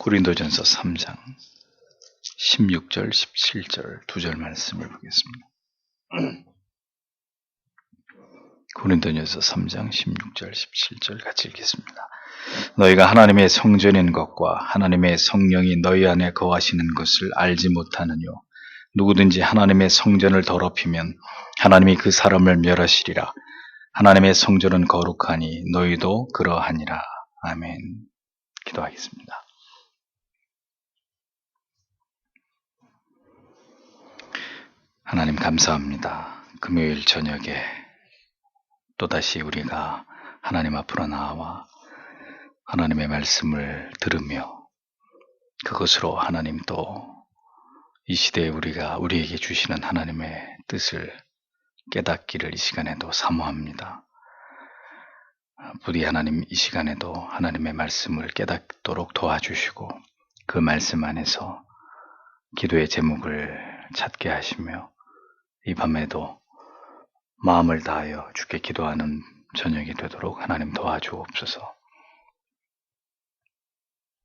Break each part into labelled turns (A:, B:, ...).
A: 고린도전서 3장 16절, 17절 두 절 말씀을 보겠습니다. 고린도전서 3장 16절, 17절 같이 읽겠습니다. 너희가 하나님의 성전인 것과 하나님의 성령이 너희 안에 거하시는 것을 알지 못하느뇨. 누구든지 하나님의 성전을 더럽히면 하나님이 그 사람을 멸하시리라. 하나님의 성전은 거룩하니 너희도 그러하니라. 아멘. 기도하겠습니다. 하나님 감사합니다. 금요일 저녁에 또다시 우리가 하나님 앞으로 나와 하나님의 말씀을 들으며 그것으로 하나님 또 이 시대에 우리에게 주시는 하나님의 뜻을 깨닫기를 이 시간에도 사모합니다. 부디 하나님 이 시간에도 하나님의 말씀을 깨닫도록 도와주시고 그 말씀 안에서 기도의 제목을 찾게 하시며 이 밤에도 마음을 다하여 주께 기도하는 저녁이 되도록 하나님 도와주옵소서.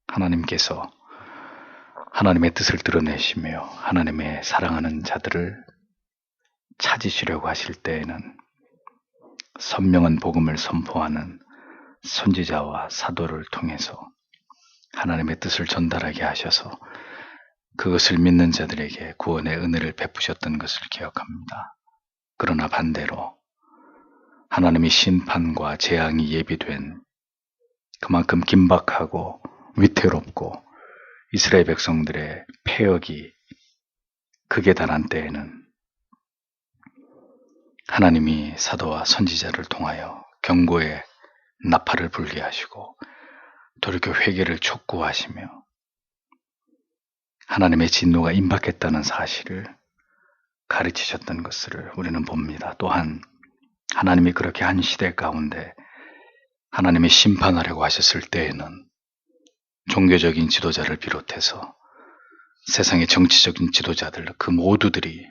A: 하나님께서 하나님의 뜻을 드러내시며 하나님의 사랑하는 자들을 찾으시려고 하실 때에는 선명한 복음을 선포하는 선지자와 사도를 통해서 하나님의 뜻을 전달하게 하셔서 그것을 믿는 자들에게 구원의 은혜를 베푸셨던 것을 기억합니다. 그러나 반대로 하나님의 심판과 재앙이 예비된 그만큼 긴박하고 위태롭고 이스라엘 백성들의 패역이 극에 달한 때에는 하나님이 사도와 선지자를 통하여 경고의 나팔을 불게 하시고 돌이켜 회개를 촉구하시며 하나님의 진노가 임박했다는 사실을 가르치셨던 것을 우리는 봅니다. 또한 하나님이 그렇게 한 시대 가운데 하나님이 심판하려고 하셨을 때에는 종교적인 지도자를 비롯해서 세상의 정치적인 지도자들 그 모두들이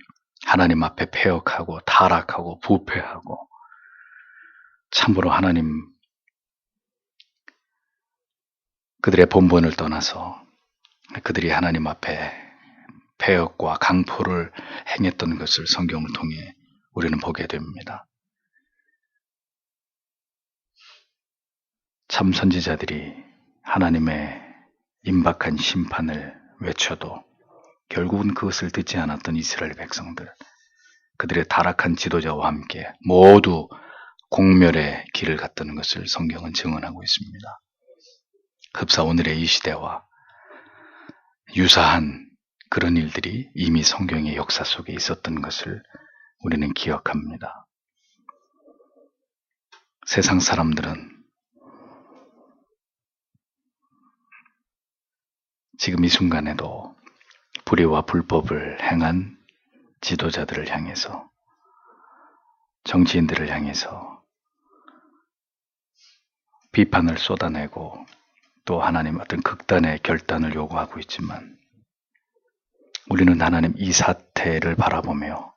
A: 하나님 앞에 패역하고 타락하고 부패하고 참으로 하나님 그들의 본분을 떠나서 그들이 하나님 앞에 패역과 강포를 행했던 것을 성경을 통해 우리는 보게 됩니다. 참 선지자들이 하나님의 임박한 심판을 외쳐도 결국은 그것을 듣지 않았던 이스라엘 백성들, 그들의 타락한 지도자와 함께 모두 공멸의 길을 갔다는 것을 성경은 증언하고 있습니다. 흡사 오늘의 이 시대와 유사한 그런 일들이 이미 성경의 역사 속에 있었던 것을 우리는 기억합니다. 세상 사람들은 지금 이 순간에도 불의와 불법을 행한 지도자들을 향해서 정치인들을 향해서 비판을 쏟아내고 또 하나님 어떤 극단의 결단을 요구하고 있지만 우리는 하나님 이 사태를 바라보며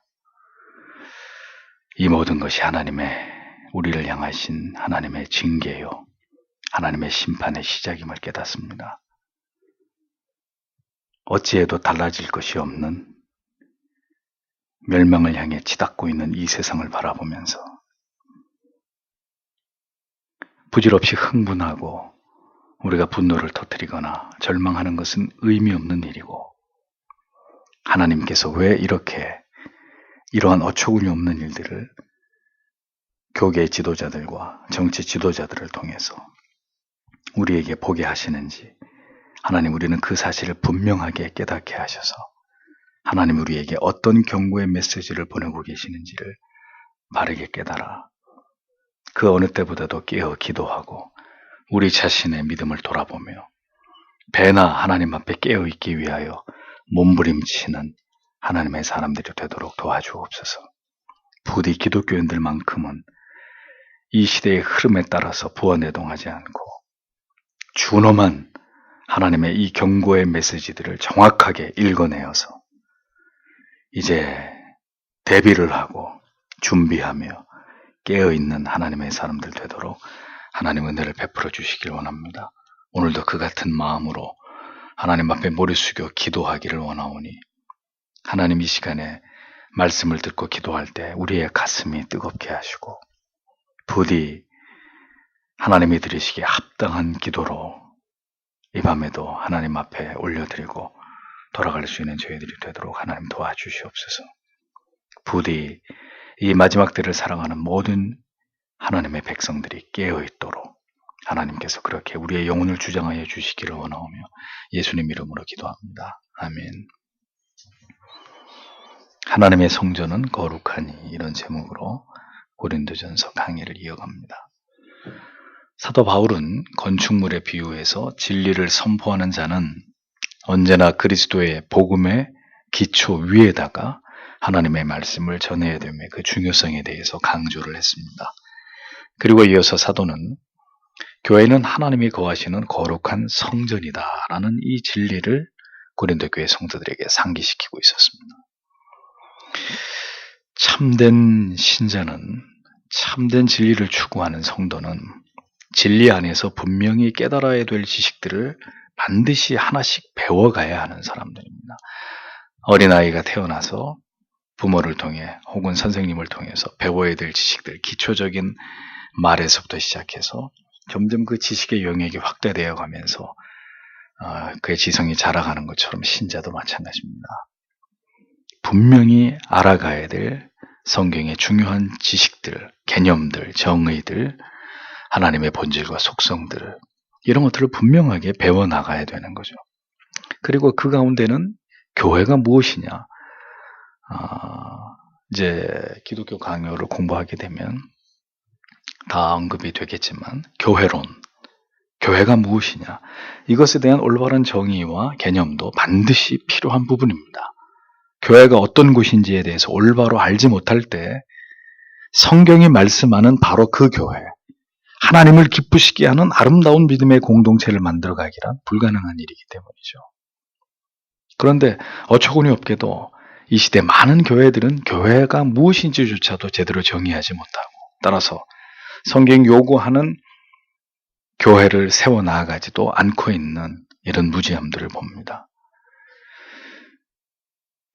A: 이 모든 것이 하나님의 우리를 향하신 하나님의 징계요 하나님의 심판의 시작임을 깨닫습니다. 어찌해도 달라질 것이 없는 멸망을 향해 치닫고 있는 이 세상을 바라보면서 부질없이 흥분하고 우리가 분노를 터뜨리거나 절망하는 것은 의미 없는 일이고 하나님께서 왜 이러한 어처구니 없는 일들을 교계 지도자들과 정치 지도자들을 통해서 우리에게 보게 하시는지 하나님 우리는 그 사실을 분명하게 깨닫게 하셔서 하나님 우리에게 어떤 경고의 메시지를 보내고 계시는지를 바르게 깨달아 그 어느 때보다도 깨어 기도하고 우리 자신의 믿음을 돌아보며 배나 하나님 앞에 깨어 있기 위하여 몸부림치는 하나님의 사람들이 되도록 도와주옵소서. 부디 기독교인들만큼은 이 시대의 흐름에 따라서 부언해동하지 않고 준엄한 하나님의 이 경고의 메시지들을 정확하게 읽어내어서 이제 대비를 하고 준비하며 깨어있는 하나님의 사람들 되도록 하나님 은혜를 베풀어 주시길 원합니다. 오늘도 그 같은 마음으로 하나님 앞에 머리 숙여 기도하기를 원하오니 하나님 이 시간에 말씀을 듣고 기도할 때 우리의 가슴이 뜨겁게 하시고 부디 하나님이 들으시기에 합당한 기도로 이 밤에도 하나님 앞에 올려드리고 돌아갈 수 있는 저희들이 되도록 하나님 도와주시옵소서. 부디 이 마지막 때를 살아가는 모든 하나님의 백성들이 깨어있도록 하나님께서 그렇게 우리의 영혼을 주장하여 주시기를 원하오며 예수님 이름으로 기도합니다. 아멘. 하나님의 성전은 거룩하니, 이런 제목으로 고린도전서 강의를 이어갑니다. 사도 바울은 건축물에 비유해서 진리를 선포하는 자는 언제나 그리스도의 복음의 기초 위에다가 하나님의 말씀을 전해야 됨의 그 중요성에 대해서 강조를 했습니다. 그리고 이어서 사도는 교회는 하나님이 거하시는 거룩한 성전이다라는 이 진리를 고린도 교회 성도들에게 상기시키고 있었습니다. 참된 신자는, 참된 진리를 추구하는 성도는 진리 안에서 분명히 깨달아야 될 지식들을 반드시 하나씩 배워가야 하는 사람들입니다. 어린아이가 태어나서 부모를 통해 혹은 선생님을 통해서 배워야 될 지식들, 기초적인 말에서부터 시작해서 점점 그 지식의 영역이 확대되어 가면서 그의 지성이 자라가는 것처럼 신자도 마찬가지입니다. 분명히 알아가야 될 성경의 중요한 지식들, 개념들, 정의들, 하나님의 본질과 속성들, 이런 것들을 분명하게 배워나가야 되는 거죠. 그리고 그 가운데는 교회가 무엇이냐, 이제 기독교 강요를 공부하게 되면 다 언급이 되겠지만 교회론, 교회가 무엇이냐, 이것에 대한 올바른 정의와 개념도 반드시 필요한 부분입니다. 교회가 어떤 곳인지에 대해서 올바로 알지 못할 때 성경이 말씀하는 바로 그 교회, 하나님을 기쁘시게 하는 아름다운 믿음의 공동체를 만들어가기란 불가능한 일이기 때문이죠. 그런데 어처구니 없게도 이 시대 많은 교회들은 교회가 무엇인지조차도 제대로 정의하지 못하고, 따라서 성경이 요구하는 교회를 세워나가지도 않고 있는 이런 무지함들을 봅니다.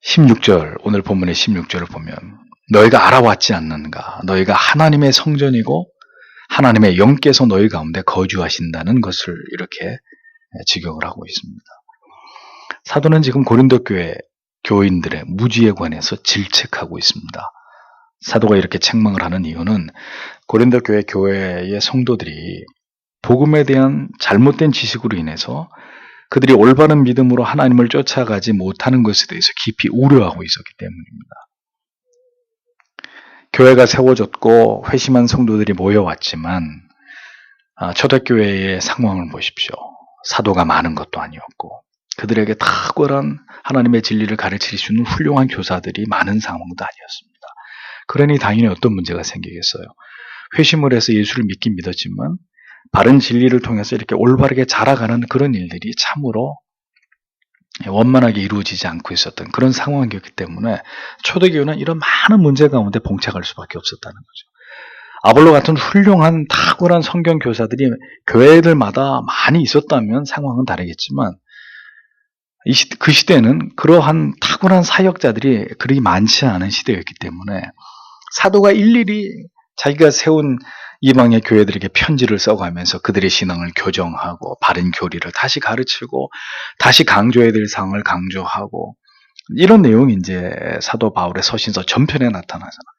A: 16절, 오늘 본문의 16절을 보면 너희가 알아왔지 않는가, 너희가 하나님의 성전이고 하나님의 영께서 너희 가운데 거주하신다는 것을 이렇게 직역을 하고 있습니다. 사도는 지금 고린도 교회 교인들의 무지에 관해서 질책하고 있습니다. 사도가 이렇게 책망을 하는 이유는 고린도 교회의 성도들이 복음에 대한 잘못된 지식으로 인해서 그들이 올바른 믿음으로 하나님을 쫓아가지 못하는 것에 대해서 깊이 우려하고 있었기 때문입니다. 교회가 세워졌고 회심한 성도들이 모여왔지만 초대교회의 상황을 보십시오. 사도가 많은 것도 아니었고 그들에게 탁월한 하나님의 진리를 가르칠 수 있는 훌륭한 교사들이 많은 상황도 아니었습니다. 그러니 당연히 어떤 문제가 생기겠어요. 회심을 해서 예수를 믿긴 믿었지만 바른 진리를 통해서 이렇게 올바르게 자라가는 그런 일들이 참으로 원만하게 이루어지지 않고 있었던 그런 상황이었기 때문에 초대교회는 이런 많은 문제 가운데 봉착할 수밖에 없었다는 거죠. 아볼로 같은 훌륭한 탁월한 성경 교사들이 교회들마다 많이 있었다면 상황은 다르겠지만 그 시대는 그러한 탁월한 사역자들이 그리 많지 않은 시대였기 때문에 사도가 일일이 자기가 세운 이방의 교회들에게 편지를 써가면서 그들의 신앙을 교정하고 바른 교리를 다시 가르치고 다시 강조해야 될 사항을 강조하고, 이런 내용이 이제 사도 바울의 서신서 전편에 나타나잖아요.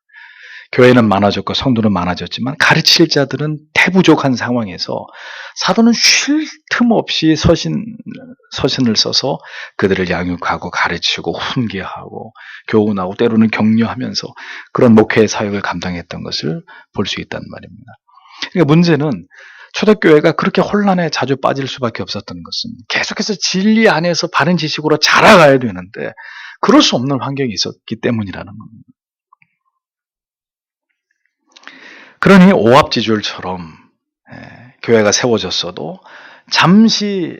A: 교회는 많아졌고 성도는 많아졌지만 가르칠 자들은 태부족한 상황에서 사도는 쉴 틈 없이 서신을 써서 그들을 양육하고 가르치고 훈계하고 교훈하고 때로는 격려하면서 그런 목회의 사역을 감당했던 것을 볼 수 있단 말입니다. 그러니까 문제는 초대교회가 그렇게 혼란에 자주 빠질 수밖에 없었던 것은 계속해서 진리 안에서 바른 지식으로 자라가야 되는데 그럴 수 없는 환경이 있었기 때문이라는 겁니다. 그러니 오합지졸처럼 교회가 세워졌어도 잠시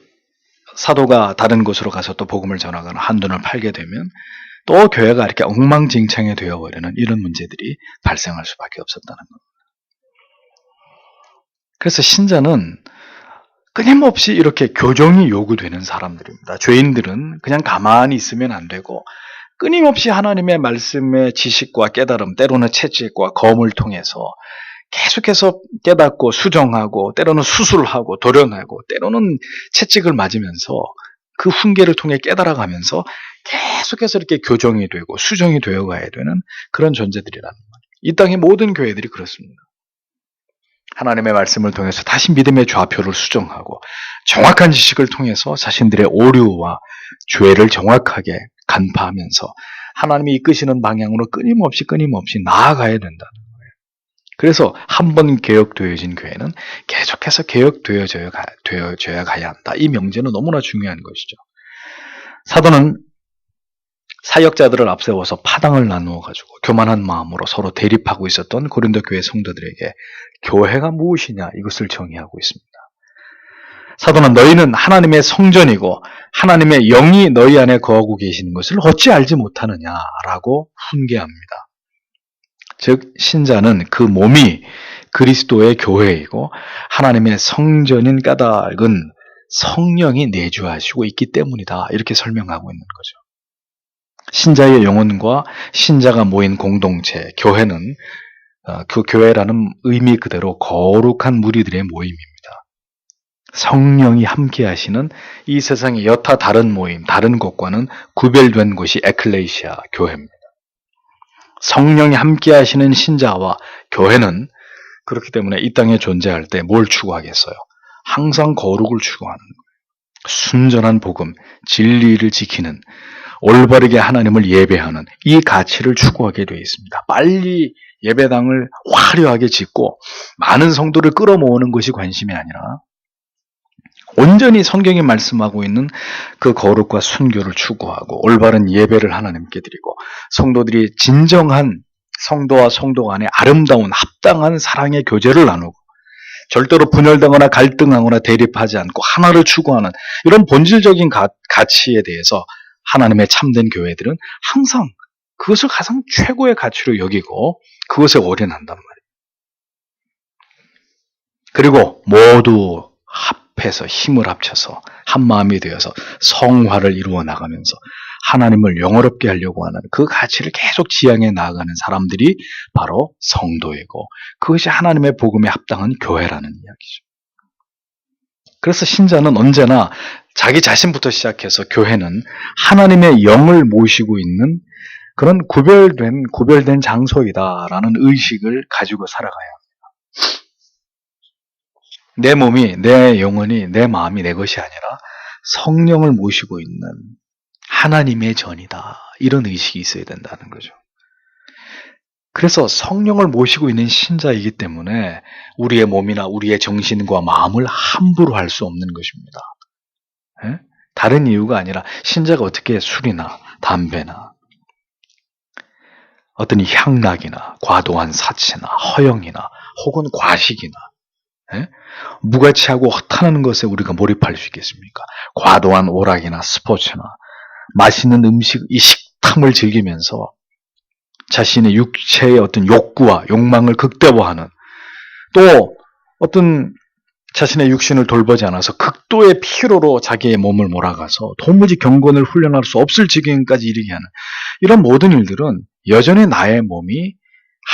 A: 사도가 다른 곳으로 가서 또 복음을 전하거나 한눈을 팔게 되면 또 교회가 이렇게 엉망진창이 되어버리는 이런 문제들이 발생할 수밖에 없었다는 겁니다. 그래서 신자는 끊임없이 이렇게 교정이 요구되는 사람들입니다. 죄인들은 그냥 가만히 있으면 안 되고 끊임없이 하나님의 말씀의 지식과 깨달음, 때로는 채찍과 검을 통해서 계속해서 깨닫고 수정하고 때로는 수술하고 도려내고 때로는 채찍을 맞으면서 그 훈계를 통해 깨달아가면서 계속해서 이렇게 교정이 되고 수정이 되어가야 되는 그런 존재들이라는 말이에요. 이 땅의 모든 교회들이 그렇습니다. 하나님의 말씀을 통해서 다시 믿음의 좌표를 수정하고 정확한 지식을 통해서 자신들의 오류와 죄를 정확하게 간파하면서 하나님이 이끄시는 방향으로 끊임없이 나아가야 된다는 거예요. 그래서 한 번 개혁되어진 교회는 계속해서 개혁되어져야 가야 한다. 이 명제는 너무나 중요한 것이죠. 사도는 사역자들을 앞세워서 파당을 나누어 가지고 교만한 마음으로 서로 대립하고 있었던 고린도 교회 성도들에게 교회가 무엇이냐 이것을 정의하고 있습니다. 사도는 너희는 하나님의 성전이고 하나님의 영이 너희 안에 거하고 계시는 것을 어찌 알지 못하느냐라고 훈계합니다. 즉 신자는 그 몸이 그리스도의 교회이고 하나님의 성전인 까닭은 성령이 내주하시고 있기 때문이다. 이렇게 설명하고 있는 거죠. 신자의 영혼과 신자가 모인 공동체, 교회는 그 교회라는 의미 그대로 거룩한 무리들의 모임입니다. 성령이 함께 하시는 이 세상의 여타 다른 모임, 다른 곳과는 구별된 곳이 에클레시아, 교회입니다. 성령이 함께 하시는 신자와 교회는 그렇기 때문에 이 땅에 존재할 때 뭘 추구하겠어요? 항상 거룩을 추구하는 거예요. 순전한 복음, 진리를 지키는 올바르게 하나님을 예배하는 이 가치를 추구하게 되어 있습니다. 빨리 예배당을 화려하게 짓고 많은 성도를 끌어모으는 것이 관심이 아니라 온전히 성경이 말씀하고 있는 그 거룩과 순교를 추구하고 올바른 예배를 하나님께 드리고 성도들이 진정한 성도와 성도 간의 아름다운 합당한 사랑의 교제를 나누고 절대로 분열되거나 갈등하거나 대립하지 않고 하나를 추구하는 이런 본질적인 가치에 대해서 하나님의 참된 교회들은 항상 그것을 가장 최고의 가치로 여기고 그것에 올인한단 말이에요. 그리고 모두 합해서 힘을 합쳐서 한 마음이 되어서 성화를 이루어 나가면서 하나님을 영화롭게 하려고 하는 그 가치를 계속 지향해 나아가는 사람들이 바로 성도이고 그것이 하나님의 복음에 합당한 교회라는 이야기죠. 그래서 신자는 언제나 자기 자신부터 시작해서 교회는 하나님의 영을 모시고 있는 그런 구별된 장소이다라는 의식을 가지고 살아가야 합니다. 내 몸이, 내 영혼이, 내 마음이 내 것이 아니라 성령을 모시고 있는 하나님의 전이다. 이런 의식이 있어야 된다는 거죠. 그래서 성령을 모시고 있는 신자이기 때문에 우리의 몸이나 우리의 정신과 마음을 함부로 할 수 없는 것입니다. 예? 다른 이유가 아니라 신자가 어떻게 술이나 담배나 어떤 향락이나 과도한 사치나 허영이나 혹은 과식이나 예? 무가치하고 허탄한 것에 우리가 몰입할 수 있겠습니까? 과도한 오락이나 스포츠나 맛있는 음식, 이 식탐을 즐기면서 자신의 육체의 어떤 욕구와 욕망을 극대화하는 또 어떤 자신의 육신을 돌보지 않아서 극도의 피로로 자기의 몸을 몰아가서 도무지 경건을 훈련할 수 없을 지경까지 이르게 하는 이런 모든 일들은 여전히 나의 몸이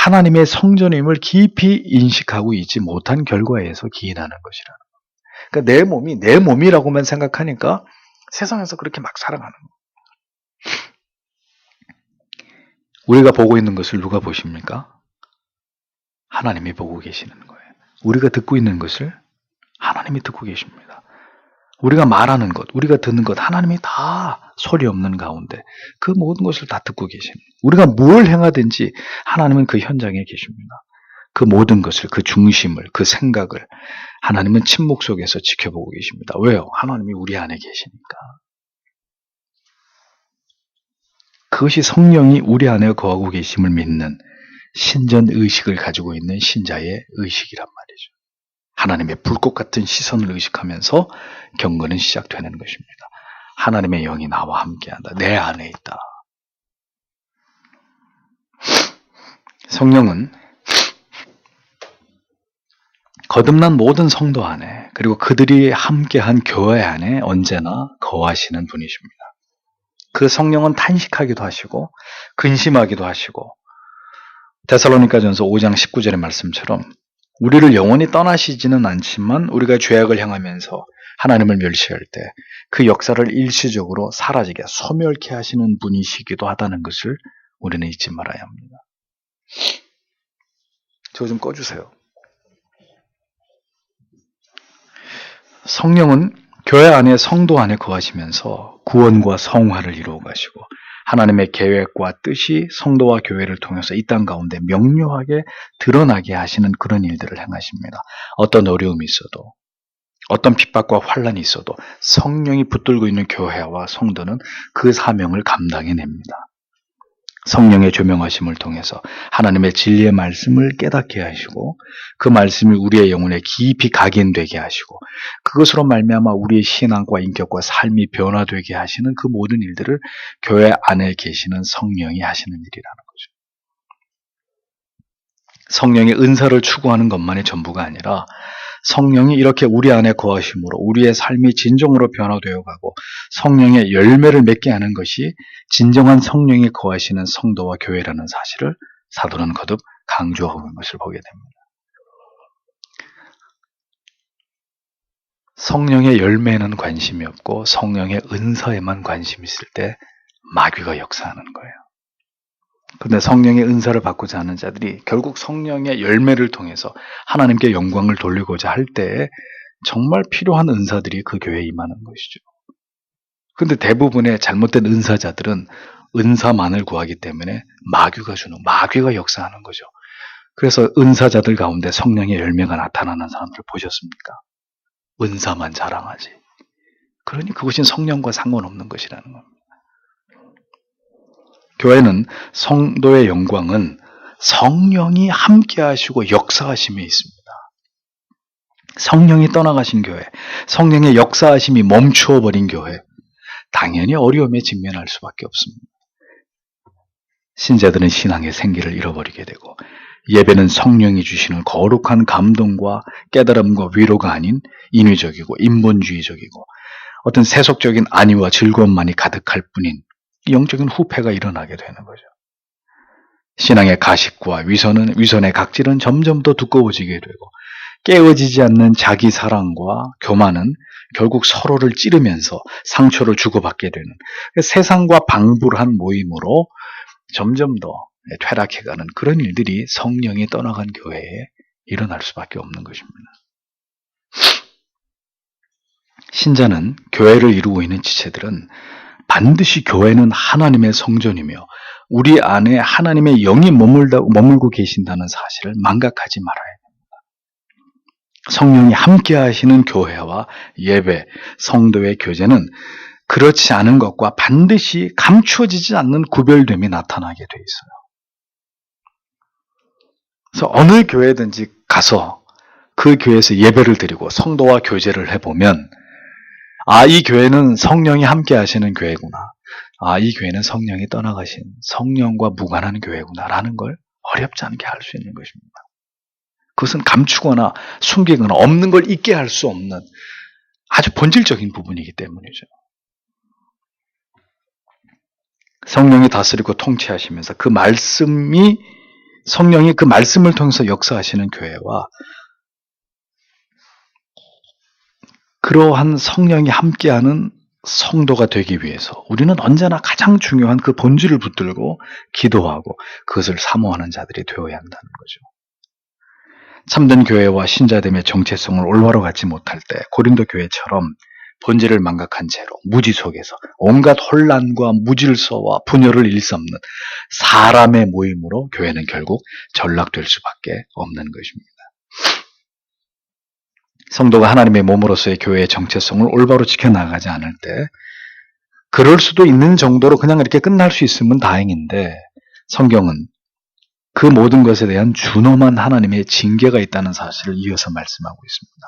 A: 하나님의 성전임을 깊이 인식하고 있지 못한 결과에서 기인하는 것이라는 거예요. 그러니까 내 몸이 내 몸이라고만 생각하니까 세상에서 그렇게 막 살아가는 거예요. 우리가 보고 있는 것을 누가 보십니까? 하나님이 보고 계시는 거예요. 우리가 듣고 있는 것을 하나님이 듣고 계십니다. 우리가 말하는 것, 우리가 듣는 것, 하나님이 다 소리 없는 가운데 그 모든 것을 다 듣고 계십니다. 우리가 뭘 행하든지 하나님은 그 현장에 계십니다. 그 모든 것을, 그 중심을, 그 생각을 하나님은 침묵 속에서 지켜보고 계십니다. 왜요? 하나님이 우리 안에 계시니까. 그것이 성령이 우리 안에 거하고 계심을 믿는 신전 의식을 가지고 있는 신자의 의식이란 말이죠. 하나님의 불꽃 같은 시선을 의식하면서 경건은 시작되는 것입니다. 하나님의 영이 나와 함께한다. 내 안에 있다. 성령은 거듭난 모든 성도 안에, 그리고 그들이 함께한 교회 안에 언제나 거하시는 분이십니다. 그 성령은 탄식하기도 하시고 근심하기도 하시고, 데살로니가전서 5장 19절의 말씀처럼 우리를 영원히 떠나시지는 않지만 우리가 죄악을 향하면서 하나님을 멸시할 때 그 역사를 일시적으로 사라지게 소멸케 하시는 분이시기도 하다는 것을 우리는 잊지 말아야 합니다. 저거 좀 꺼주세요. 성령은 교회 안에 성도 안에 거하시면서 구원과 성화를 이루어 가시고 하나님의 계획과 뜻이 성도와 교회를 통해서 이 땅 가운데 명료하게 드러나게 하시는 그런 일들을 행하십니다. 어떤 어려움이 있어도, 어떤 핍박과 환란이 있어도 성령이 붙들고 있는 교회와 성도는 그 사명을 감당해냅니다. 성령의 조명하심을 통해서 하나님의 진리의 말씀을 깨닫게 하시고 그 말씀이 우리의 영혼에 깊이 각인되게 하시고 그것으로 말미암아 우리의 신앙과 인격과 삶이 변화되게 하시는 그 모든 일들을 교회 안에 계시는 성령이 하시는 일이라는 거죠. 성령의 은사를 추구하는 것만이 전부가 아니라 성령이 이렇게 우리 안에 거하심으로 우리의 삶이 진정으로 변화되어 가고 성령의 열매를 맺게 하는 것이 진정한 성령이 거하시는 성도와 교회라는 사실을 사도는 거듭 강조하고 있는 것을 보게 됩니다. 성령의 열매에는 관심이 없고 성령의 은사에만 관심이 있을 때 마귀가 역사하는 거예요. 그런데 성령의 은사를 받고자 하는 자들이 결국 성령의 열매를 통해서 하나님께 영광을 돌리고자 할 때에 정말 필요한 은사들이 그 교회에 임하는 것이죠. 그런데 대부분의 잘못된 은사자들은 은사만을 구하기 때문에 마귀가 역사하는 거죠. 그래서 은사자들 가운데 성령의 열매가 나타나는 사람들을 보셨습니까? 은사만 자랑하지. 그러니 그것이 성령과 상관없는 것이라는 겁니다. 교회는 성도의 영광은 성령이 함께 하시고 역사하심에 있습니다. 성령이 떠나가신 교회, 성령의 역사하심이 멈추어버린 교회, 당연히 어려움에 직면할 수밖에 없습니다. 신자들은 신앙의 생기를 잃어버리게 되고 예배는 성령이 주시는 거룩한 감동과 깨달음과 위로가 아닌 인위적이고 인본주의적이고 어떤 세속적인 안위와 즐거움만이 가득할 뿐인 영적인 후패가 일어나게 되는 거죠. 신앙의 가식과 위선의 각질은 점점 더 두꺼워지게 되고 깨어지지 않는 자기 사랑과 교만은 결국 서로를 찌르면서 상처를 주고받게 되는 세상과 방불한 모임으로 점점 더 퇴락해가는 그런 일들이 성령이 떠나간 교회에 일어날 수밖에 없는 것입니다. 신자는 교회를 이루고 있는 지체들은 반드시 교회는 하나님의 성전이며 우리 안에 하나님의 영이 머물고 계신다는 사실을 망각하지 말아야 됩니다. 성령이 함께 하시는 교회와 예배, 성도의 교제는 그렇지 않은 것과 반드시 감추어지지 않는 구별됨이 나타나게 돼 있어요. 그래서 어느 교회든지 가서 그 교회에서 예배를 드리고 성도와 교제를 해보면 이 교회는 성령이 함께 하시는 교회구나. 이 교회는 성령이 떠나가신 성령과 무관한 교회구나라는 걸 어렵지 않게 알 수 있는 것입니다. 그것은 감추거나 숨기거나 없는 걸 잊게 할 수 없는 아주 본질적인 부분이기 때문이죠. 성령이 다스리고 통치하시면서 성령이 그 말씀을 통해서 역사하시는 교회와 그러한 성령이 함께하는 성도가 되기 위해서 우리는 언제나 가장 중요한 그 본질을 붙들고 기도하고 그것을 사모하는 자들이 되어야 한다는 거죠. 참된 교회와 신자됨의 정체성을 올바로 갖지 못할 때 고린도 교회처럼 본질을 망각한 채로 무지 속에서 온갖 혼란과 무질서와 분열을 일삼는 사람의 모임으로 교회는 결국 전락될 수밖에 없는 것입니다. 성도가 하나님의 몸으로서의 교회의 정체성을 올바로 지켜나가지 않을 때 그럴 수도 있는 정도로 그냥 이렇게 끝날 수 있으면 다행인데 성경은 그 모든 것에 대한 준엄한 하나님의 징계가 있다는 사실을 이어서 말씀하고 있습니다.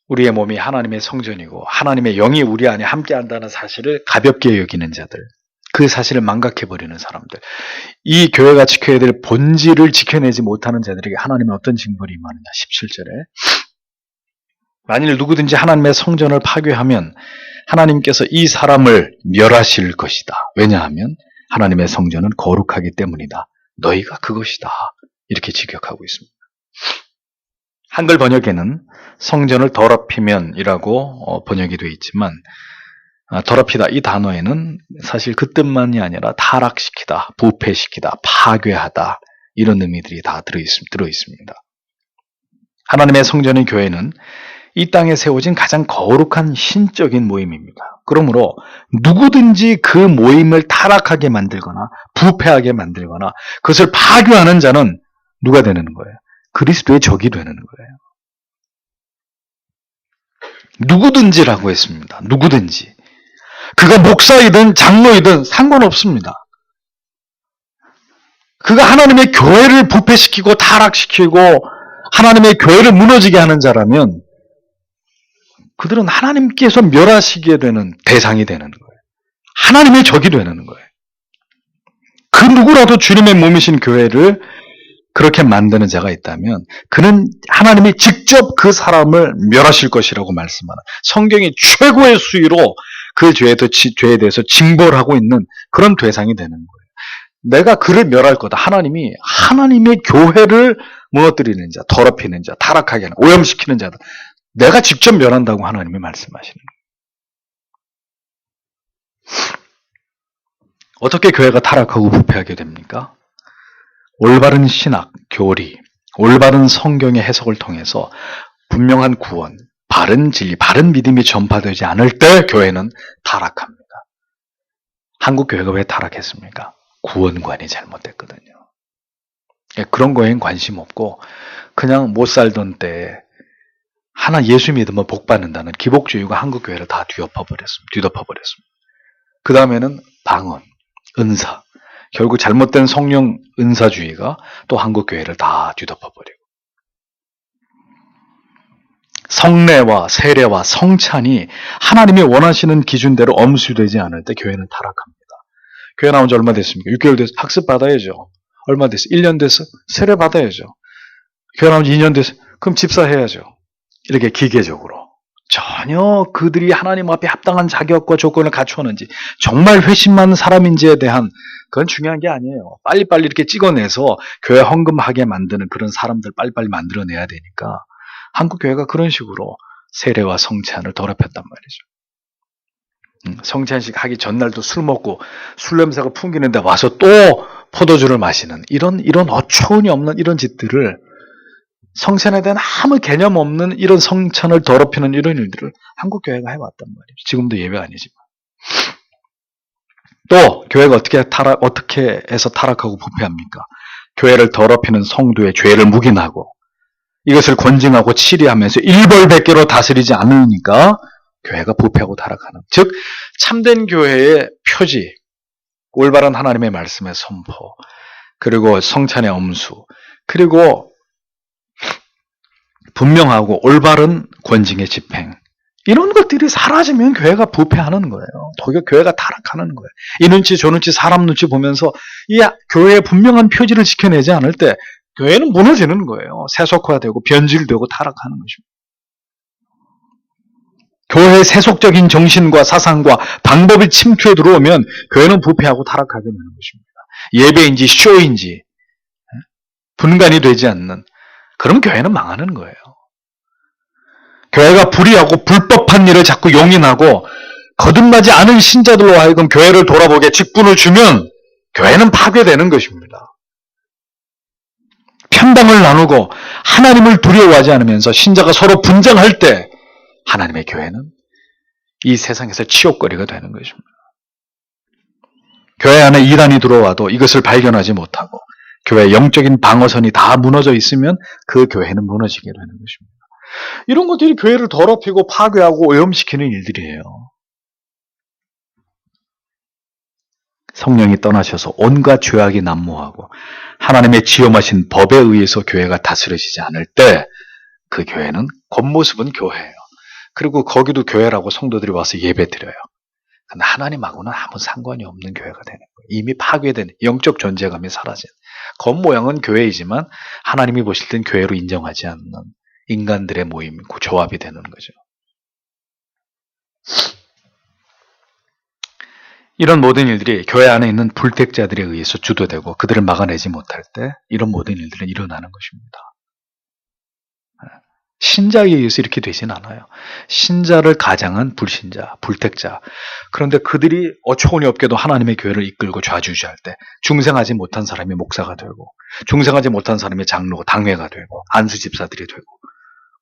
A: 우리의 몸이 하나님의 성전이고 하나님의 영이 우리 안에 함께한다는 사실을 가볍게 여기는 자들, 그 사실을 망각해버리는 사람들. 이 교회가 지켜야 될 본질을 지켜내지 못하는 자들에게 하나님의 어떤 징벌이 임하느냐. 17절에 만일 누구든지 하나님의 성전을 파괴하면 하나님께서 이 사람을 멸하실 것이다. 왜냐하면 하나님의 성전은 거룩하기 때문이다. 너희가 그것이다. 이렇게 직역하고 있습니다. 한글 번역에는 성전을 더럽히면이라고 번역이 되어 있지만 더럽히다 이 단어에는 사실 그 뜻만이 아니라 타락시키다, 부패시키다, 파괴하다 이런 의미들이 다 들어있습니다. 하나님의 성전인 교회는 이 땅에 세워진 가장 거룩한 신적인 모임입니다. 그러므로 누구든지 그 모임을 타락하게 만들거나 부패하게 만들거나 그것을 파괴하는 자는 누가 되는 거예요? 그리스도의 적이 되는 거예요. 누구든지라고 했습니다. 누구든지. 그가 목사이든 장로이든 상관없습니다. 그가 하나님의 교회를 부패시키고 타락시키고 하나님의 교회를 무너지게 하는 자라면 그들은 하나님께서 멸하시게 되는 대상이 되는 거예요. 하나님의 적이 되는 거예요. 그 누구라도 주님의 몸이신 교회를 그렇게 만드는 자가 있다면 그는 하나님이 직접 그 사람을 멸하실 것이라고 말씀하는 성경이 최고의 수위로 그 죄에 대해서 징벌하고 있는 그런 대상이 되는 거예요. 내가 그를 멸할 거다. 하나님이 하나님의 교회를 무너뜨리는 자, 더럽히는 자, 타락하게 하는, 오염시키는 자다. 내가 직접 멸한다고 하나님이 말씀하시는 거예요. 어떻게 교회가 타락하고 부패하게 됩니까? 올바른 신학, 교리, 올바른 성경의 해석을 통해서 분명한 구원, 바른 진리, 바른 믿음이 전파되지 않을 때 교회는 타락합니다. 한국 교회가 왜 타락했습니까? 구원관이 잘못됐거든요. 그런 거에는 관심 없고 그냥 못 살던 때에 하나 예수 믿으면 복 받는다는 기복주의가 한국 교회를 다 뒤덮어버렸습니다. 그 다음에는 방언, 은사, 결국 잘못된 성령 은사주의가 또 한국 교회를 다 뒤덮어버리고 성례와 세례와 성찬이 하나님이 원하시는 기준대로 엄수되지 않을 때 교회는 타락합니다. 교회 나온 지 얼마 됐습니까? 6개월 됐어. 학습 받아야죠. 얼마 됐어? 1년 됐어? 세례 받아야죠. 교회 나온 지 2년 됐어. 그럼 집사해야죠. 이렇게 기계적으로. 전혀 그들이 하나님 앞에 합당한 자격과 조건을 갖추었는지 정말 회심 많은 사람인지에 대한 그건 중요한 게 아니에요. 빨리빨리 이렇게 찍어내서 교회 헌금하게 만드는 그런 사람들 빨리빨리 만들어내야 되니까 한국 교회가 그런 식으로 세례와 성찬을 더럽혔단 말이죠. 성찬식 하기 전날도 술 먹고 술 냄새가 풍기는데 와서 또 포도주를 마시는 이런 어처구니 없는 이런 짓들을 성찬에 대한 아무 개념 없는 이런 성찬을 더럽히는 이런 일들을 한국 교회가 해왔단 말이죠. 지금도 예외 아니지만. 또 교회가 어떻게 해서 타락하고 부패합니까? 교회를 더럽히는 성도의 죄를 묵인하고 이것을 권징하고 치리하면서 일벌백계로 다스리지 않으니까 교회가 부패하고 타락하는. 즉 참된 교회의 표지, 올바른 하나님의 말씀의 선포, 그리고 성찬의 엄수, 그리고 분명하고 올바른 권징의 집행, 이런 것들이 사라지면 교회가 부패하는 거예요. 도리어 교회가 타락하는 거예요. 이 눈치 저 눈치 사람 눈치 보면서 이 교회의 분명한 표지를 지켜내지 않을 때 교회는 무너지는 거예요. 세속화되고 변질되고 타락하는 것입니다. 교회의 세속적인 정신과 사상과 방법이 침투해 들어오면 교회는 부패하고 타락하게 되는 것입니다. 예배인지 쇼인지 분간이 되지 않는, 그럼 교회는 망하는 거예요. 교회가 불의하고 불법한 일을 자꾸 용인하고 거듭나지 않은 신자들로 하여금 교회를 돌아보게 직분을 주면 교회는 파괴되는 것입니다. 편당을 나누고 하나님을 두려워하지 않으면서 신자가 서로 분쟁할 때 하나님의 교회는 이 세상에서 치욕거리가 되는 것입니다. 교회 안에 이단이 들어와도 이것을 발견하지 못하고 교회의 영적인 방어선이 다 무너져 있으면 그 교회는 무너지게 되는 것입니다. 이런 것들이 교회를 더럽히고 파괴하고 오염시키는 일들이에요. 성령이 떠나셔서 온갖 죄악이 난무하고 하나님의 지엄하신 법에 의해서 교회가 다스려지지 않을 때 그 교회는 겉모습은 교회예요. 그리고 거기도 교회라고 성도들이 와서 예배 드려요. 근데 하나님하고는 아무 상관이 없는 교회가 되는 거예요. 이미 파괴된 영적 존재감이 사라진. 겉모양은 교회이지만 하나님이 보실 땐 교회로 인정하지 않는 인간들의 모임, 조합이 되는 거죠. 이런 모든 일들이 교회 안에 있는 불택자들에 의해서 주도되고 그들을 막아내지 못할 때 이런 모든 일들은 일어나는 것입니다. 신자에 의해서 이렇게 되진 않아요. 신자를 가장한 불신자, 불택자. 그런데 그들이 어처구니 없게도 하나님의 교회를 이끌고 좌지우지할 때 중생하지 못한 사람이 목사가 되고 중생하지 못한 사람이 장로고 당회가 되고 안수 집사들이 되고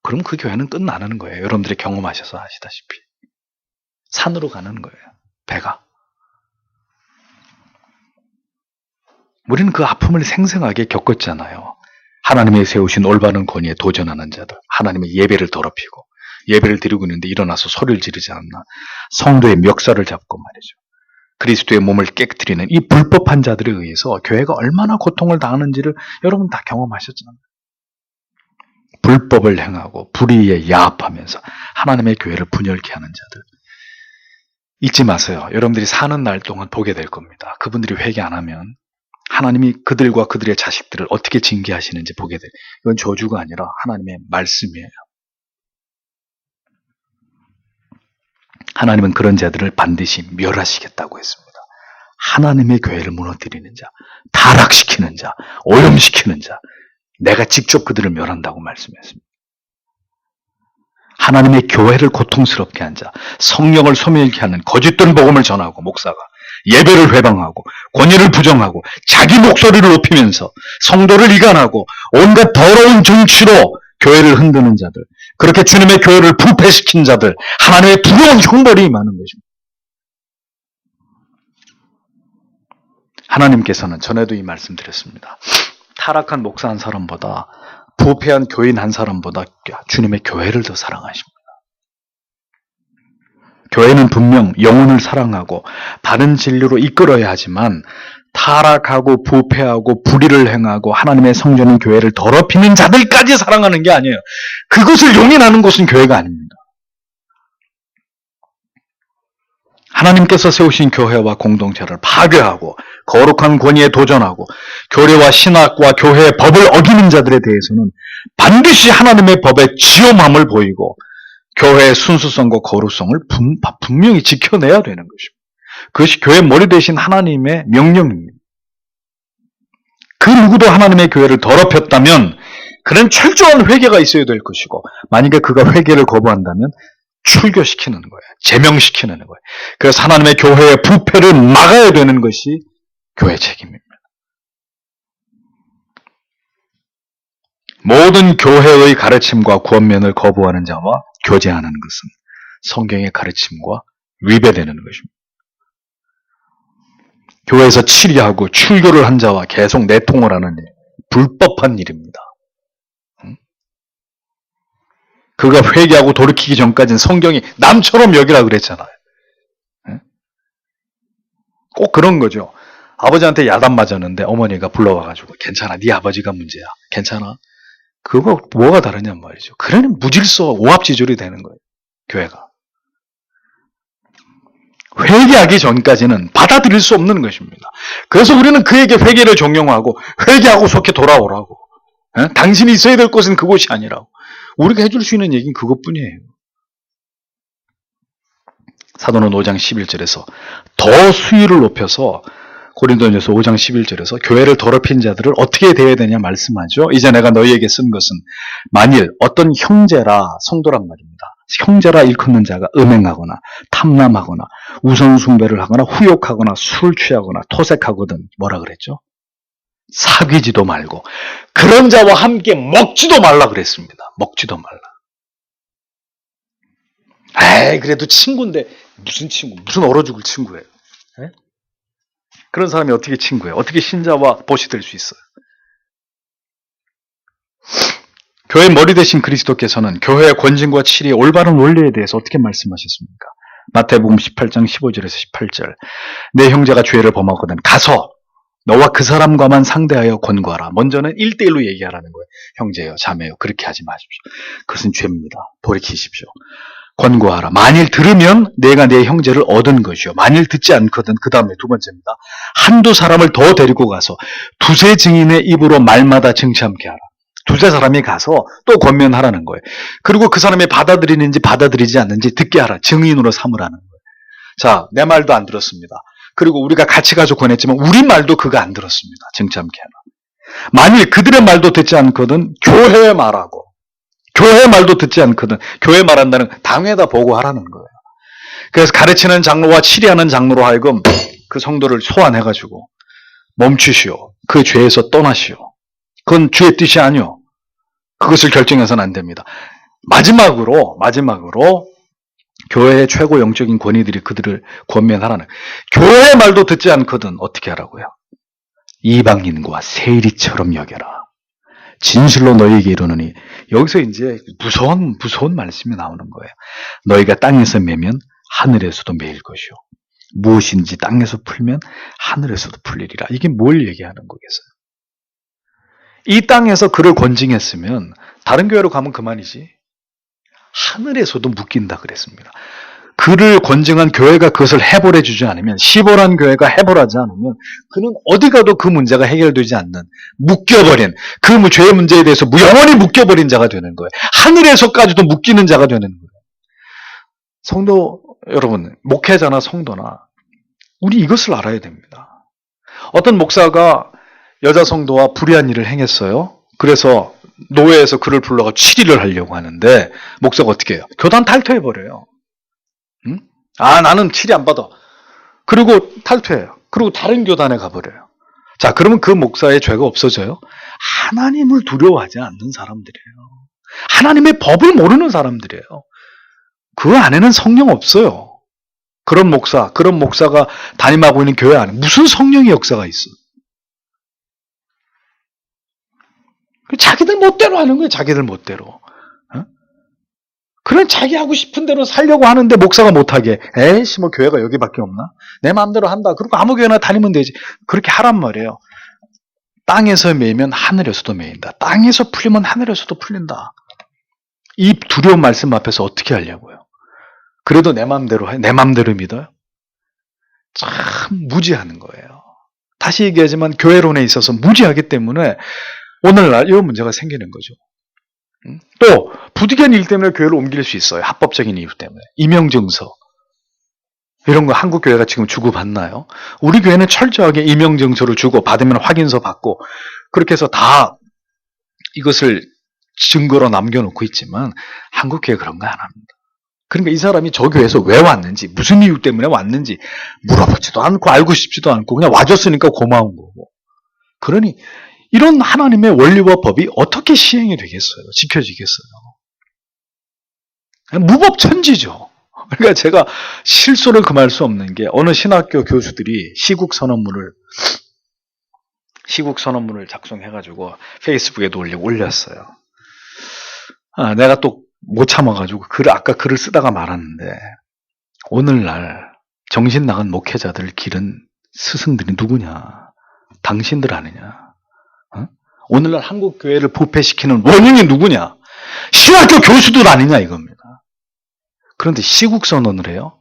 A: 그럼 그 교회는 끝나는 거예요. 여러분들이 경험하셔서 아시다시피. 산으로 가는 거예요. 배가. 우리는 그 아픔을 생생하게 겪었잖아요. 하나님의 세우신 올바른 권위에 도전하는 자들, 하나님의 예배를 더럽히고 예배를 드리고 있는데 일어나서 소리를 지르지 않나 성도의 멱살을 잡고 말이죠. 그리스도의 몸을 깨뜨리는 이 불법한 자들에 의해서 교회가 얼마나 고통을 당하는지를 여러분 다 경험하셨잖아요. 불법을 행하고 불의에 야합하면서 하나님의 교회를 분열케 하는 자들. 잊지 마세요. 여러분들이 사는 날 동안 보게 될 겁니다. 그분들이 회개 안 하면 하나님이 그들과 그들의 자식들을 어떻게 징계하시는지 보게 돼요. 이건 저주가 아니라 하나님의 말씀이에요. 하나님은 그런 자들을 반드시 멸하시겠다고 했습니다. 하나님의 교회를 무너뜨리는 자, 타락시키는 자, 오염시키는 자, 내가 직접 그들을 멸한다고 말씀했습니다. 하나님의 교회를 고통스럽게 한 자, 성령을 소멸케 하는 거짓된 복음을 전하고 목사가 예배를 회방하고 권위를 부정하고 자기 목소리를 높이면서 성도를 이간하고 온갖 더러운 정치로 교회를 흔드는 자들, 그렇게 주님의 교회를 부패시킨 자들, 하나님의 두려운 형벌이 임하는 것입니다. 하나님께서는 전에도 이 말씀 드렸습니다. 타락한 목사 한 사람보다 부패한 교인 한 사람보다 주님의 교회를 더 사랑하십니다. 교회는 분명 영혼을 사랑하고 바른 진리로 이끌어야 하지만 타락하고 부패하고 불의를 행하고 하나님의 성전인 교회를 더럽히는 자들까지 사랑하는 게 아니에요. 그것을 용인하는 것은 교회가 아닙니다. 하나님께서 세우신 교회와 공동체를 파괴하고 거룩한 권위에 도전하고 교례와 신학과 교회의 법을 어기는 자들에 대해서는 반드시 하나님의 법의 지엄함을 보이고 교회의 순수성과 거룩성을 분명히 지켜내야 되는 것입니다. 그것이 교회 머리 대신 하나님의 명령입니다. 그 누구도 하나님의 교회를 더럽혔다면 그는 철저한 회개가 있어야 될 것이고 만약에 그가 회개를 거부한다면 출교시키는 거예요. 제명시키는 거예요. 그래서 하나님의 교회의 부패를 막아야 되는 것이 교회 책임입니다. 모든 교회의 가르침과 권면을 거부하는 자와 교제하는 것은 성경의 가르침과 위배되는 것입니다. 교회에서 치리하고 출교를 한 자와 계속 내통을 하는 일, 불법한 일입니다. 그가 회개하고 돌이키기 전까지는 성경이 남처럼 여기라 그랬잖아요. 꼭 그런 거죠. 아버지한테 야단 맞았는데 어머니가 불러와가지고 괜찮아, 네 아버지가 문제야, 괜찮아. 그거 뭐가 다르냔 말이죠. 그러니 무질서 오합지졸이 되는 거예요. 교회가. 회개하기 전까지는 받아들일 수 없는 것입니다. 그래서 우리는 그에게 회개를 종용하고 회개하고 속히 돌아오라고. 당신이 있어야 될 곳은 그곳이 아니라고. 우리가 해줄 수 있는 얘기는 그것뿐이에요. 사도는 5장 11절에서 더 수위를 높여서 고린도전서 5장 11절에서 교회를 더럽힌 자들을 어떻게 대해야 되냐 말씀하죠. 이제 내가 너희에게 쓴 것은 만일 어떤 형제라, 성도란 말입니다. 형제라 일컫는 자가 음행하거나 탐남하거나 우선숭배를 하거나 후욕하거나 술 취하거나 토색하거든 뭐라 그랬죠? 사귀지도 말고 그런 자와 함께 먹지도 말라 그랬습니다. 먹지도 말라. 에이 그래도 친구인데 무슨 친구, 무슨 얼어 죽을 친구예요. 에? 그런 사람이 어떻게 친구예요? 어떻게 신자와 보시 될 수 있어요? 교회 머리 대신 그리스도께서는 교회의 권징과 치리의 올바른 원리에 대해서 어떻게 말씀하셨습니까? 마태복음 18장 15절에서 18절 내 형제가 죄를 범하거든 가서 너와 그 사람과만 상대하여 권고하라. 먼저는 1대1로 얘기하라는 거예요. 형제요, 자매요, 그렇게 하지 마십시오. 그것은 죄입니다. 돌이키십시오. 권고하라. 만일 들으면 내가 내 형제를 얻은 것이요. 만일 듣지 않거든. 그 다음에 두 번째입니다. 한두 사람을 더 데리고 가서 두세 증인의 입으로 말마다 증시함케 하라. 두세 사람이 가서 또 권면하라는 거예요. 그리고 그 사람이 받아들이는지 받아들이지 않는지 듣게 하라. 증인으로 삼으라는 거예요. 자, 내 말도 안 들었습니다. 그리고 우리가 같이 가서 권했지만 우리 말도 그가 안 들었습니다. 증시함케 하라. 만일 그들의 말도 듣지 않거든 교회에 말하고, 교회 말도 듣지 않거든 교회 말한다는 당회에다 보고하라는 거예요. 그래서 가르치는 장로와 치리하는 장로로 하여금 그 성도를 소환해가지고 멈추시오. 그 죄에서 떠나시오. 그건 주의 뜻이 아니오. 그것을 결정해서는 안 됩니다. 마지막으로 교회의 최고 영적인 권위들이 그들을 권면하라는, 교회의 말도 듣지 않거든 어떻게 하라고요? 이방인과 세리처럼 여겨라. 진실로 너희에게 이르노니, 여기서 이제 무서운 말씀이 나오는 거예요. 너희가 땅에서 매면 하늘에서도 매일 것이요. 무엇인지 땅에서 풀면 하늘에서도 풀리리라. 이게 뭘 얘기하는 거겠어요? 이 땅에서 그를 권징했으면 다른 교회로 가면 그만이지. 하늘에서도 묶인다 그랬습니다. 그를 권징한 교회가 그것을 해결해 주지 않으면, 시벌한 교회가 해결하지 않으면 그는 어디 가도 그 문제가 해결되지 않는, 묶여버린, 그 죄의 문제에 대해서 영원히 묶여버린 자가 되는 거예요. 하늘에서까지도 묶이는 자가 되는 거예요. 성도 여러분, 목회자나 성도나 우리 이것을 알아야 됩니다. 어떤 목사가 여자 성도와 불의한 일을 행했어요. 그래서 노회에서 그를 불러가 치리를 하려고 하는데 목사가 어떻게 해요? 교단 탈퇴해버려요. 응? 아, 나는 치리 안 받아. 그리고 탈퇴해요. 그리고 다른 교단에 가버려요. 자, 그러면 그 목사의 죄가 없어져요? 하나님을 두려워하지 않는 사람들이에요. 하나님의 법을 모르는 사람들이에요. 그 안에는 성령 없어요. 그런 목사가 담임하고 있는 교회 안에 무슨 성령의 역사가 있어? 자기들 멋대로 하는 거예요. 자기들 멋대로. 그런 자기 하고 싶은 대로 살려고 하는데 목사가 못하게, 에이씨 뭐 교회가 여기밖에 없나? 내 마음대로 한다. 그리고 아무 교회나 다니면 되지. 그렇게 하란 말이에요. 땅에서 매이면 하늘에서도 매인다. 땅에서 풀리면 하늘에서도 풀린다. 이 두려운 말씀 앞에서 어떻게 하려고요? 그래도 내 마음대로 해? 내 마음대로 믿어요? 참 무지하는 거예요. 다시 얘기하지만 교회론에 있어서 무지하기 때문에 오늘날 이런 문제가 생기는 거죠. 또 부득이한 일 때문에 교회를 옮길 수 있어요. 합법적인 이유 때문에. 임명증서 이런 거 한국 교회가 지금 주고받나요? 우리 교회는 철저하게 임명증서를 주고 받으면 확인서 받고 그렇게 해서 다 이것을 증거로 남겨놓고 있지만 한국 교회 그런 거 안 합니다. 그러니까 이 사람이 저 교회에서 왜 왔는지, 무슨 이유 때문에 왔는지 물어보지도 않고 알고 싶지도 않고 그냥 와줬으니까 고마운 거고. 그러니 이런 하나님의 원리와 법이 어떻게 시행이 되겠어요? 지켜지겠어요? 무법천지죠. 그러니까 제가 실소를 금할 수 없는 게 어느 신학교 교수들이 시국 선언문을 작성해가지고 페이스북에도 올렸어요. 내가 또 못 참아가지고 아까 글을 쓰다가 말았는데, 오늘날 정신 나간 목회자들을 기른 스승들이 누구냐? 당신들 아니냐? 오늘날 한국 교회를 부패시키는 원인이 누구냐? 신학교 교수들 아니냐 이겁니다. 그런데 시국 선언을 해요.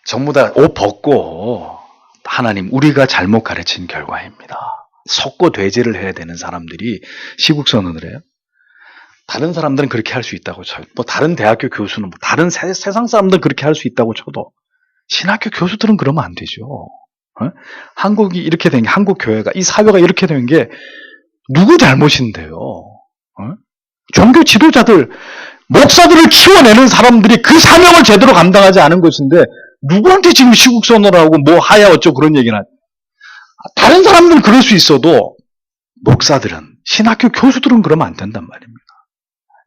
A: 전부 다 옷 벗고 하나님 우리가 잘못 가르친 결과입니다. 속고돼지를 해야 되는 사람들이 시국 선언을 해요. 다른 사람들은 그렇게 할 수 있다고 쳐요. 또 다른 대학교 교수는 다른 세상 사람들은 그렇게 할 수 있다고 쳐도 신학교 교수들은 그러면 안 되죠. 한국이 이렇게 된 게, 한국 교회가, 이 사회가 이렇게 된 게 누구 잘못인데요? 종교 지도자들, 목사들을 키워내는 사람들이 그 사명을 제대로 감당하지 않은 것인데 누구한테 지금 시국선언을 하고 뭐 하야 어쩌고 그런 얘기는 하죠. 다른 사람들은 그럴 수 있어도 목사들은, 신학교 교수들은 그러면 안 된단 말입니다.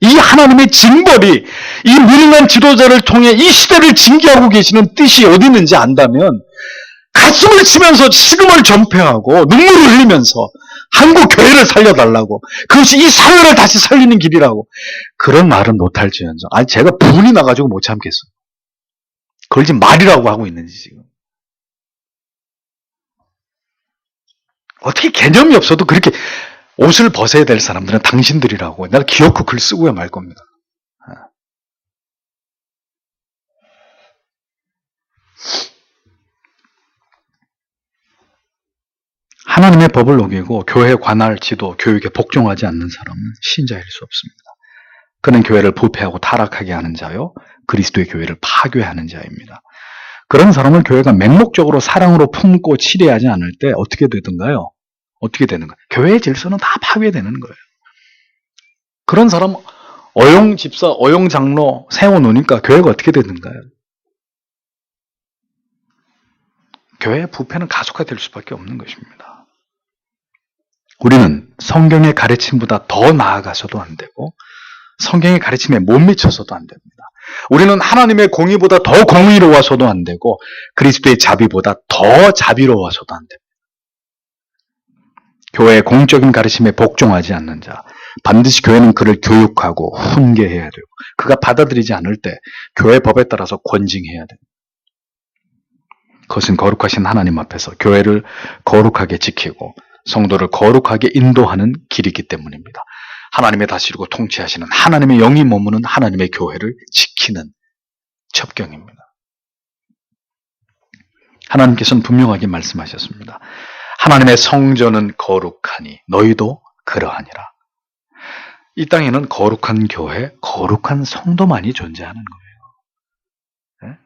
A: 이 하나님의 징벌이 이 무능한 지도자를 통해 이 시대를 징계하고 계시는 뜻이 어디 있는지 안다면 가슴을 치면서 식음을 전폐하고 눈물을 흘리면서 한국 교회를 살려달라고, 그것이 이 사회를 다시 살리는 길이라고 그런 말은 못할지언정, 제가 분이 나가지고 못 참겠어요. 그걸 지금 말이라고 하고 있는지 지금. 어떻게 개념이 없어도 그렇게 옷을 벗어야 될 사람들은 당신들이라고 내가 기어코 글 쓰고야 말 겁니다. 하나님의 법을 어기고 교회 관할 지도, 교육에 복종하지 않는 사람은 신자일 수 없습니다. 그는 교회를 부패하고 타락하게 하는 자요, 그리스도의 교회를 파괴하는 자입니다. 그런 사람을 교회가 맹목적으로 사랑으로 품고 치료하지 않을 때 어떻게 되던가요? 어떻게 되는가? 교회의 질서는 다 파괴되는 거예요. 그런 사람 어용 집사, 어용 장로 세워놓으니까 교회가 어떻게 되는가요? 교회의 부패는 가속화될 수밖에 없는 것입니다. 우리는 성경의 가르침보다 더 나아가서도 안 되고 성경의 가르침에 못 미쳐서도 안 됩니다. 우리는 하나님의 공의보다 더 공의로워서도 안 되고 그리스도의 자비보다 더 자비로워서도 안 됩니다. 교회의 공적인 가르침에 복종하지 않는 자, 반드시 교회는 그를 교육하고 훈계해야 되고 그가 받아들이지 않을 때 교회 법에 따라서 권징해야 됩니다. 그것은 거룩하신 하나님 앞에서 교회를 거룩하게 지키고 성도를 거룩하게 인도하는 길이기 때문입니다. 하나님의 다스리고 통치하시는 하나님의 영이 머무는 하나님의 교회를 지키는 첩경입니다. 하나님께서는 분명하게 말씀하셨습니다. 하나님의 성전은 거룩하니 너희도 그러하니라. 이 땅에는 거룩한 교회, 거룩한 성도만이 존재하는 거예요. 네?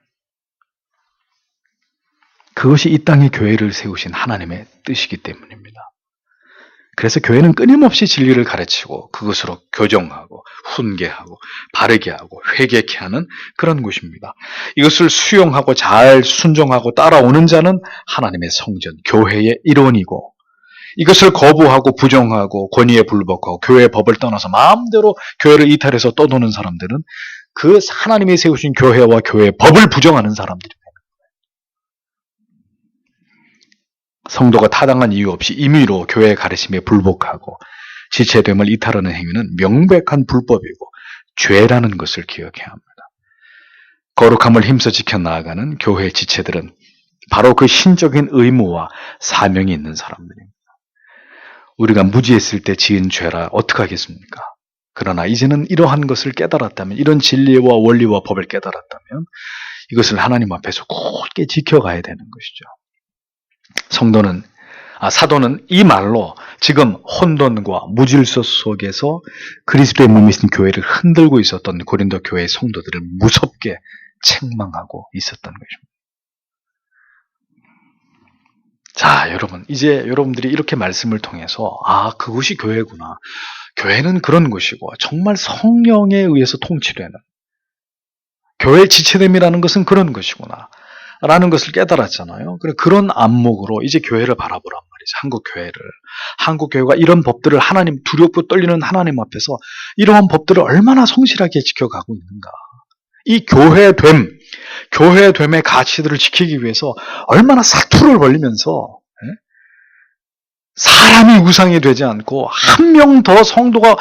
A: 그것이 이 땅에 교회를 세우신 하나님의 뜻이기 때문입니다. 그래서 교회는 끊임없이 진리를 가르치고 그것으로 교정하고 훈계하고 바르게 하고 회개케 하는 그런 곳입니다. 이것을 수용하고 잘 순종하고 따라오는 자는 하나님의 성전, 교회의 일원이고 이것을 거부하고 부정하고 권위에 불복하고 교회의 법을 떠나서 마음대로 교회를 이탈해서 떠도는 사람들은 그 하나님이 세우신 교회와 교회의 법을 부정하는 사람들입니다. 성도가 타당한 이유 없이 임의로 교회의 가르침에 불복하고 지체됨을 이탈하는 행위는 명백한 불법이고 죄라는 것을 기억해야 합니다. 거룩함을 힘써 지켜 나아가는 교회의 지체들은 바로 그 신적인 의무와 사명이 있는 사람들입니다. 우리가 무지했을 때 지은 죄라 어떡하겠습니까? 그러나 이제는 이러한 것을 깨달았다면, 이런 진리와 원리와 법을 깨달았다면 이것을 하나님 앞에서 굳게 지켜가야 되는 것이죠. 사도는 이 말로 지금 혼돈과 무질서 속에서 그리스도의 몸이신 교회를 흔들고 있었던 고린도 교회의 성도들을 무섭게 책망하고 있었던 것입니다. 자, 여러분, 이제 여러분들이 이렇게 말씀을 통해서 그것이 교회구나. 교회는 그런 것이고 정말 성령에 의해서 통치되는 교회의 지체됨이라는 것은 그런 것이구나 라는 것을 깨달았잖아요. 그런 안목으로 이제 교회를 바라보란 말이죠. 한국 교회가 이런 법들을 하나님, 두렵고 떨리는 하나님 앞에서 이러한 법들을 얼마나 성실하게 지켜가고 있는가. 이 교회됨의 가치들을 지키기 위해서 얼마나 사투를 벌리면서 사람이 우상이 되지 않고 한 명 더 성도가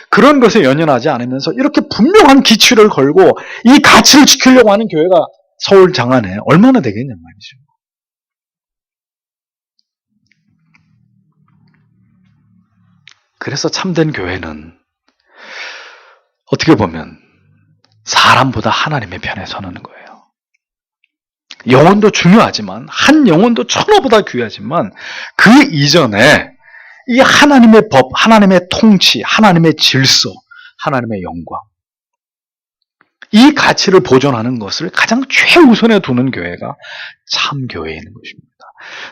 A: 그런 것에 연연하지 않으면서 이렇게 분명한 기치를 걸고 이 가치를 지키려고 하는 교회가 서울 장안에 얼마나 되겠냔 말이죠. 그래서 참된 교회는 어떻게 보면 사람보다 하나님의 편에 서는 거예요. 영혼도 중요하지만, 한 영혼도 천하보다 귀하지만 그 이전에 이 하나님의 법, 하나님의 통치, 하나님의 질서, 하나님의 영광, 이 가치를 보존하는 것을 가장 최우선에 두는 교회가 참 교회인 것입니다.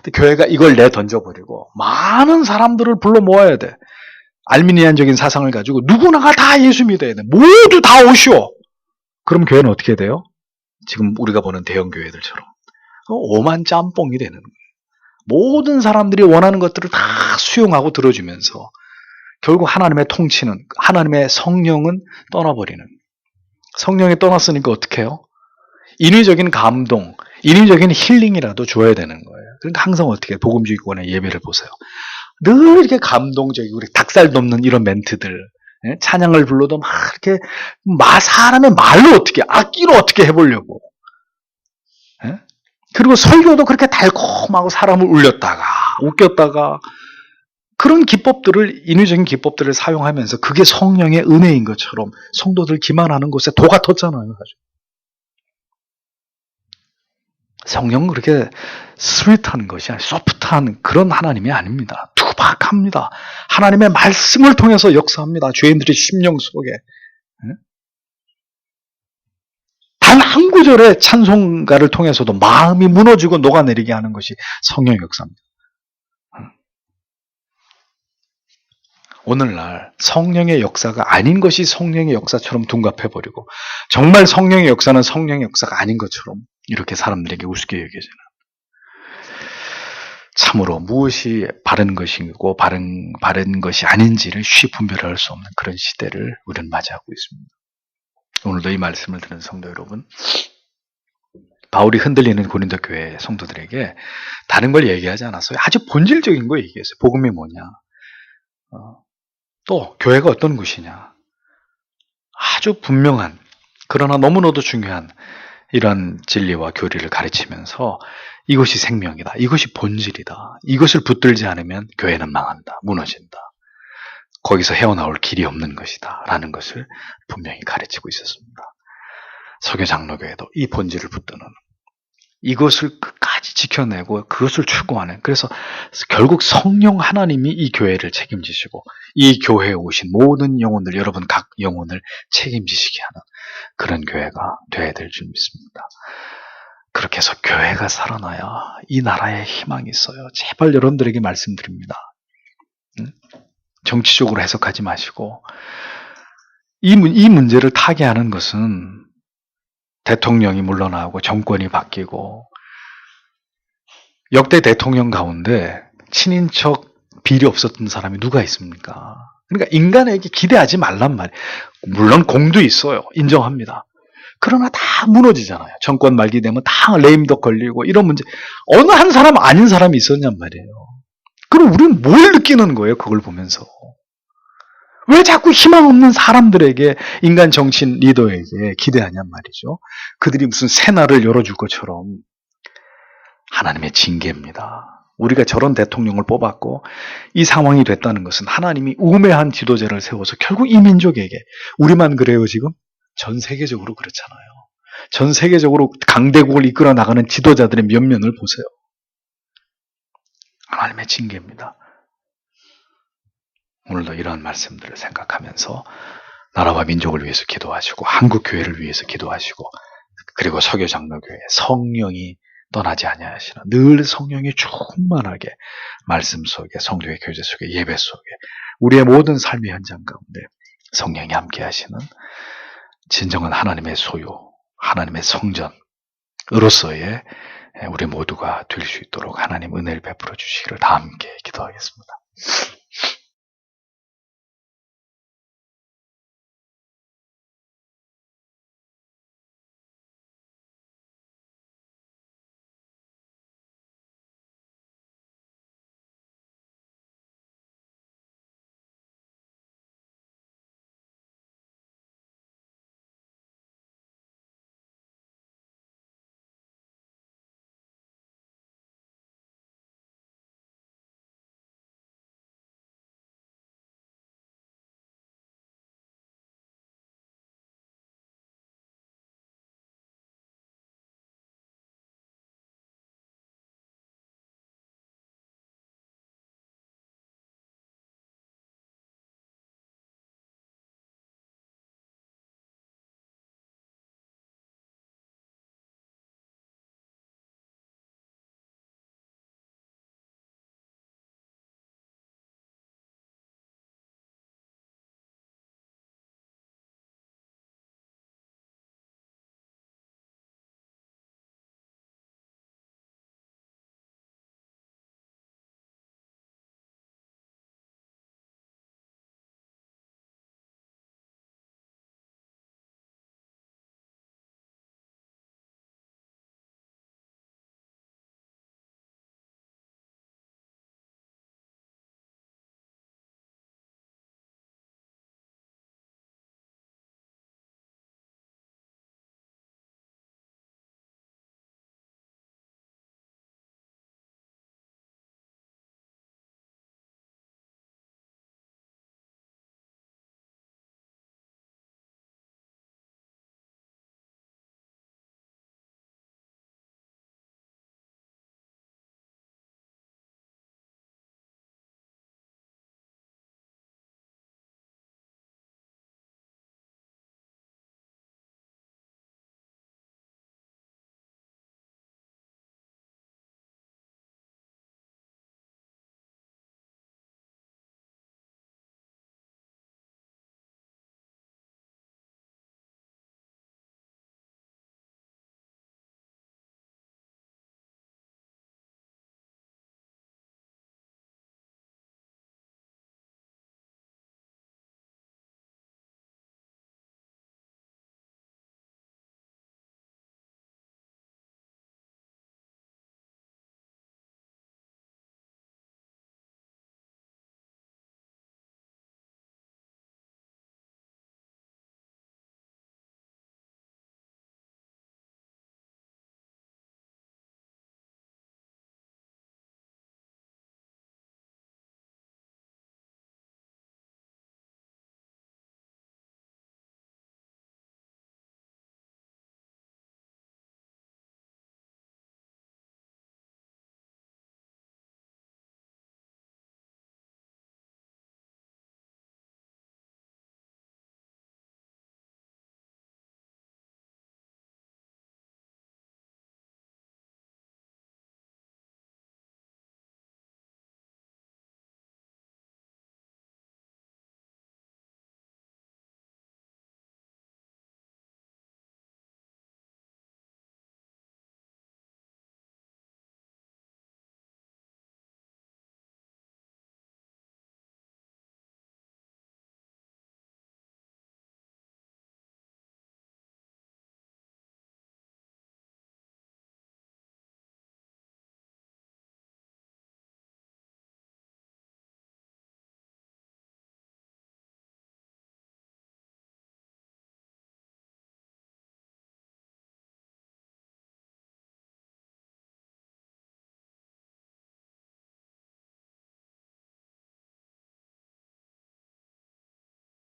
A: 근데 교회가 이걸 내던져버리고 많은 사람들을 불러 모아야 돼. 알미니안적인 사상을 가지고 누구나가 다 예수 믿어야 돼. 모두 다 오시오. 그럼 교회는 어떻게 돼요? 지금 우리가 보는 대형 교회들처럼 오만 짬뽕이 되는 거예요. 모든 사람들이 원하는 것들을 다 수용하고 들어주면서 결국 하나님의 통치는, 하나님의 성령은 떠나버리는. 성령이 떠났으니까 어떻게 해요? 인위적인 감동, 인위적인 힐링이라도 줘야 되는 거예요. 그러니까 항상 어떻게 해요? 복음주의권의 예배를 보세요. 늘 이렇게 감동적이고 우리 닭살 돋는 이런 멘트들, 찬양을 불러도 막 이렇게 사람의 말로 어떻게, 악기로 어떻게 해보려고. 그리고 설교도 그렇게 달콤하고 사람을 울렸다가 웃겼다가 그런 기법들을, 인위적인 기법들을 사용하면서 그게 성령의 은혜인 것처럼 성도들 기만하는 곳에 도가 텄잖아요. 성령은 그렇게 스윗한 것이 아니라 소프트한 그런 하나님이 아닙니다. 투박합니다. 하나님의 말씀을 통해서 역사합니다. 죄인들의 심령 속에. 단 한 구절의 찬송가를 통해서도 마음이 무너지고 녹아내리게 하는 것이 성령의 역사입니다. 오늘날 성령의 역사가 아닌 것이 성령의 역사처럼 둔갑해버리고 정말 성령의 역사는 성령의 역사가 아닌 것처럼 이렇게 사람들에게 우습게 여겨지는, 참으로 무엇이 바른 것이고 바른 것이 아닌지를 쉽이 분별할 수 없는 그런 시대를 우리는 맞이하고 있습니다. 오늘도 이 말씀을 듣는 성도 여러분, 바울이 흔들리는 고린도 교회 성도들에게 다른 걸 얘기하지 않았어요. 아주 본질적인 거 얘기했어요. 복음이 뭐냐, 또 교회가 어떤 곳이냐, 아주 분명한 그러나 너무나도 중요한 이런 진리와 교리를 가르치면서 이것이 생명이다, 이것이 본질이다, 이것을 붙들지 않으면 교회는 망한다, 무너진다, 거기서 헤어나올 길이 없는 것이다 라는 것을 분명히 가르치고 있었습니다. 서교 장로교회도 이 본질을 붙드는, 이것을 끝까지 지켜내고 그것을 추구하는, 그래서 결국 성령 하나님이 이 교회를 책임지시고 이 교회에 오신 모든 영혼들, 여러분 각 영혼을 책임지시게 하는 그런 교회가 되어야 될 줄 믿습니다. 그렇게 해서 교회가 살아나야 이 나라에 희망이 있어요. 제발 여러분들에게 말씀드립니다. 정치적으로 해석하지 마시고, 이 문제를 타개하는 것은 대통령이 물러나고 정권이 바뀌고, 역대 대통령 가운데 친인척 비리 없었던 사람이 누가 있습니까? 그러니까 인간에게 기대하지 말란 말이에요. 물론 공도 있어요. 인정합니다. 그러나 다 무너지잖아요. 정권 말기 되면 다 레임덕 걸리고 이런 문제. 어느 한 사람 아닌 사람이 있었냔 말이에요. 그럼 우리는 뭘 느끼는 거예요? 그걸 보면서. 왜 자꾸 희망 없는 사람들에게, 인간 정치인 리더에게 기대하냔 말이죠. 그들이 무슨 새날을 열어줄 것처럼. 하나님의 징계입니다. 우리가 저런 대통령을 뽑았고 이 상황이 됐다는 것은 하나님이 우매한 지도자를 세워서 결국 이 민족에게, 우리만 그래요 지금? 전 세계적으로 그렇잖아요. 전 세계적으로 강대국을 이끌어 나가는 지도자들의 면면을 보세요. 하나님의 징계입니다. 오늘도 이러한 말씀들을 생각하면서 나라와 민족을 위해서 기도하시고 한국 교회를 위해서 기도하시고, 그리고 서교 장로교회 성령이 떠나지 아니하시는, 늘 성령이 충만하게 말씀 속에, 성도의 교제 속에, 예배 속에, 우리의 모든 삶의 현장 가운데 성령이 함께 하시는 진정한 하나님의 소유, 하나님의 성전으로서의 우리 모두가 될 수 있도록 하나님 은혜를 베풀어 주시기를 다 함께 기도하겠습니다.